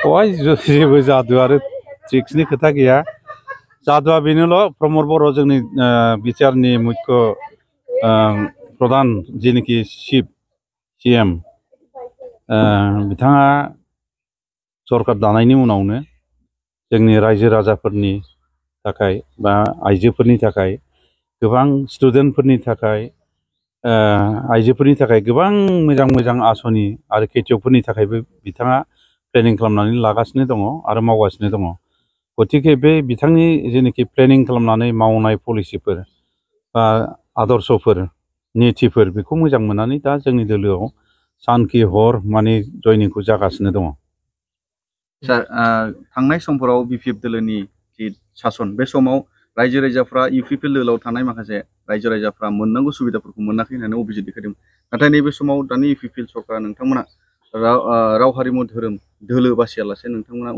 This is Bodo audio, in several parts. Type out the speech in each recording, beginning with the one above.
बहाय जेबो जादु आरो ट्रिक्सनि खोथा गैया। जादुआ बेनोल' प्रमद बर' जोंनि बिटिआरनि मुख्य प्रधान जेनोखि चिफ CM बिथाङा सरकार दानायनि उनावनो जोंनि रायजो राजाफोरनि थाखाय बा आइजोफोरनि थाखाय गोबां स्टुडेन्टफोरनि थाखाय आइजोफोरनि थाखाय गोबां मोजां मोजां आसनि आरो खेतियकफोरनि थाखायबो बिथाङा प्लेनिं खालामनानै लागासिनो दङ आरो मावगासिनो दङ। गतिके बे बिथांनि जेनोखि प्लेनिं खालामनानै मावनाय पलिसिफोर बा आदर्शफोर नीतिफोर बेखौ मोजां मोननानै दा जोंनि दोलोआव सानखि हर माने जयनिंखौ जागासिनो दङ। सार थांनाय समफोराव BPF दोलोनि जि सासन बे समाव रायजो राजाफ्रा UPPL दोलोआव थानाय माखासे रायजो राजाफ्रा मोननांगौ सुबिदाफोरखौ मोनाखै होननानै अभिजित दैखांदों। नाथाय नैबे समाव दानि UPPL सरकारा नोंथांमोना राव हारिमु धोरोम दोलो बासियालासे नोंथांमोना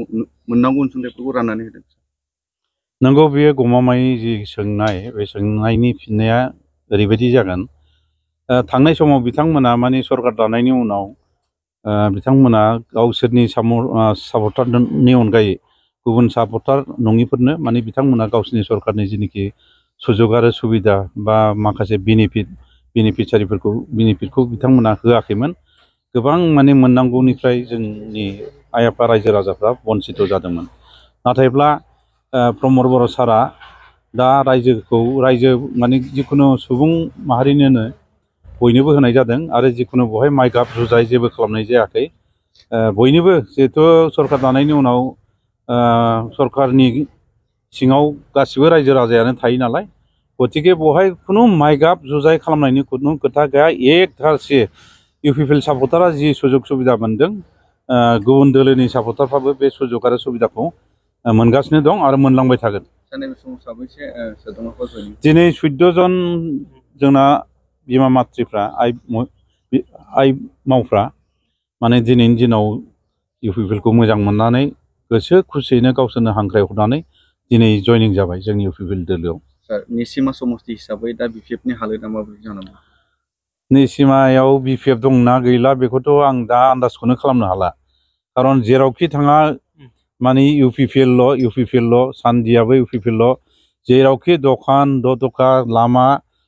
मोननांगौ अनसुंथाइफोरखौ राननानै होदों। नंगौ, बेयो गमामायै जि सोंनाय बे सोंनायनि फिननाया ओरैबायदि जागोन। थांनाय समाव बिथांमोना माने सरकार दानायनि उनाव बिथांमोना गावसोरनि सापर्टारनि अनगायै गुबुन सापर्टार नङिफोरनो माने बिथांमोना गावसोरनि सरकारनि जेनोखि सुजुग आरो सुबिदा बा माखासे बेनिफिटखौ बिथांमोना होआखैमोन। गोबां माने मोननांगौनिफ्राय जोंनि आइ आफा रायजो राजाफ्रा बन्सित जादोंमोन। नाथायब्ला प्रमद बर' सारा दा रायजो माने जिखुनु सुबुं माहारिनोनो बयनोबो होनाय जादों आरो जिखुनु बेवहाय माइ गाब जुजाय जेबो खालामनाय जायाखै। बयनोबो जिहेथु सरकार दानायनि उनाव सरकारनि सिङाव गासिबो रायजो राजायानो थायो नालाय, गतिके बेवहाय खुनु माइ गाब जुजाय खालामनायनि खुनु खोथा गैया। एक थारसे UPPL सापर्टारा जि सुजुग सुबिदा मोनदों, गुबुन दोलोनि सापर्टारफ्राबो बे सुजुग आरो सुबिदाखौ मोनगासिनो दं आरो मोनलांबाय थागोन। दिनै 14 जन जोंना बिमा मात्रिफ्रा आइ मावफ्रा माने दिनैनि दिनाव UPPLखौ मोजां मोननानै गोसो खुसियैनो गावसोरनो हांख्रायहरनानै दिनै जयनिं जाबाय जोंनि UPPL दोलोआव। सार निसिमा समस्ति हिसाबै दा BPFनि हालोदा माबायदि जानांगौ? निसिमायाव BPF दंना गैला बेखौथ' आं दा आन्दाजखौनो खालामनो हाला। खारन जेरावखि थाङा माने UPPL सान्दियाबो UPPL जेरावखि दखान लामा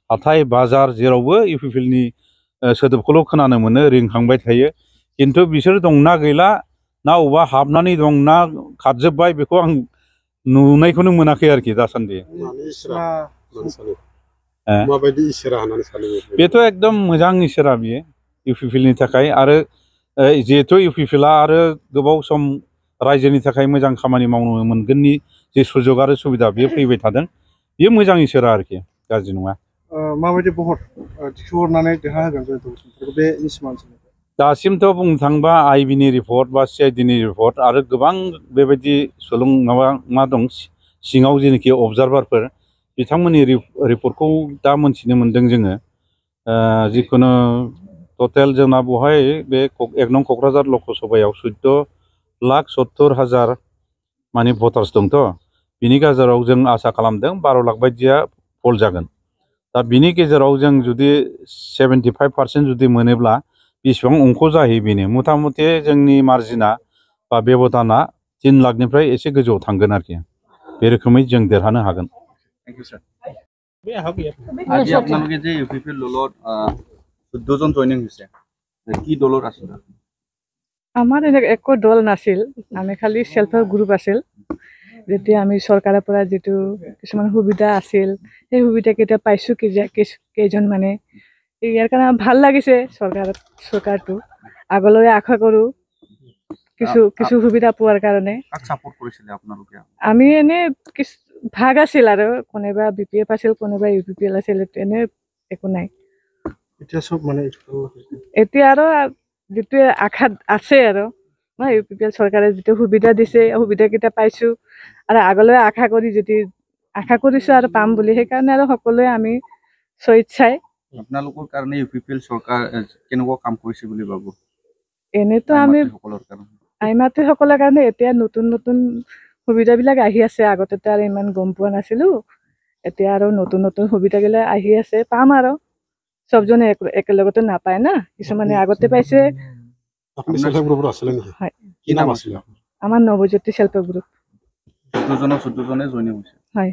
हाथाय बाजार जेरावबो UPPLनि सोदोबखौल' खोनानो मोनो, रिंखांबाय थायो। खिन्थु बिसोर दंना गैला ना अबा हाबनानै दं ना खारजोब्बाय बेखौ आं नुनायखौनो मोनाखै आरोखि दासान्दि। बेथ' एकदम मोजां इसोरा बियो UPPLनि थाखाय। आरो जिहेथु UPPLआ आरो गोबाव सम रायजोनि थाखाय मोजां खामानि मावनो मोनगोननि जे सुजुग आरो सुबिदा बेयो फैबाय थादों, बेयो मोजां इसोरा आरोखि, गाज्रि नङा। माबायदि भट थिखोहरनानै देरहाहोगोन बे निसिमा ओनसोलनिफ्राय? दासिमथ' बुंनो थाङोबा IBनि रिपर्ट बा CIDनि रिपर्ट आरो गोबां बेबायदि मा दं सिङाव जेनोखि अबजारभारफोर बिथांमोननि रिपर्टखौ दा मोनथिनो मोन्दों जोङो। जिखुनु टटेल जोंना बेवहाय बे 1 नं क'क्राझार लकसभायाव 14,70,000 माने भटार्स दंथ'। बिनि गेजेराव जों आसा खालामदों 12 लाख बायदिया पल जागोन। दा बिनि गेजेराव जों जुदि 75% जुदि मोनोब्ला बेसेबां अंक जाहैयो बेनो। मथा मथि जोंनि मार्जिना बा बेब'दाना 3 लाखनिफ्राय एसे गोजौआव थांगोन आरोखि। बे रोखोमै जों देरहानो हागोन। थैंक यू सर। আজি আপোনালোকে যে UPPL দলত 14 জন জইনিং হৈছে, কি দলত আছিল? আমাৰ একো দল নাছিল, আমি খালি সেলফ হেল্প গ্ৰুপ আছিল। যেতিয়া আমি চৰকাৰৰ পৰা যেটো কিছুমান সুবিধা আছিল সেই সুবিধাকেইটা পাইছোঁ কেইজন মানে ইয়াৰ কাৰণে ভাল লাগিছে। চৰকাৰটো আগলৈ আশা কৰোঁ কিছু সুবিধা পোৱাৰ কাৰণে। সাপোৰ্ট কৰিছিলে আপোনালোকে? আমি এনে ভাগ আছিল আৰু কোনোবা BPF আছিল, কোনোবা UPPL আছিল, এনে একো নাই। এতিয়া সব মানে এতিয়া আৰু যেটো আশা আছে আৰু UPPL চৰকাৰে যেটো সুবিধা দিছে সুবিধাকেইটা পাইছোঁ আৰু আগলৈ আশা কৰিছোঁ আৰু পাম বুলি। সেইকাৰণে আৰু সকলোৱে আমি স্বেচ্ছাই। আপোনালোকৰ কাৰণে UPPL চৰকাৰ কেনেকুৱা কাম কৰিছে বুলি ভাবো? এনেতো আমি আইমাতৃসকলৰ কাৰণে এতিয়া নতুন সুবিধাবিলাক আহি আছে। আগতে আৰু ইমান গম পোৱা নাছিলোঁ, এতিয়া আৰু নতুন সুবিধাবিলাক আহি আছে, পাম আৰু। সবজনে একেলগতে নাপায় না, কিছুমানে আগতে পাইছে। আপুনি সেলফ হেল্প গ্ৰুপৰ আছিল নেকি? হয়। কি নাম আছিল? আমাৰ নৱজ্যোতি চেল্ফ হেল্প গ্ৰুপ 14জনে জইনিং হৈছে হয়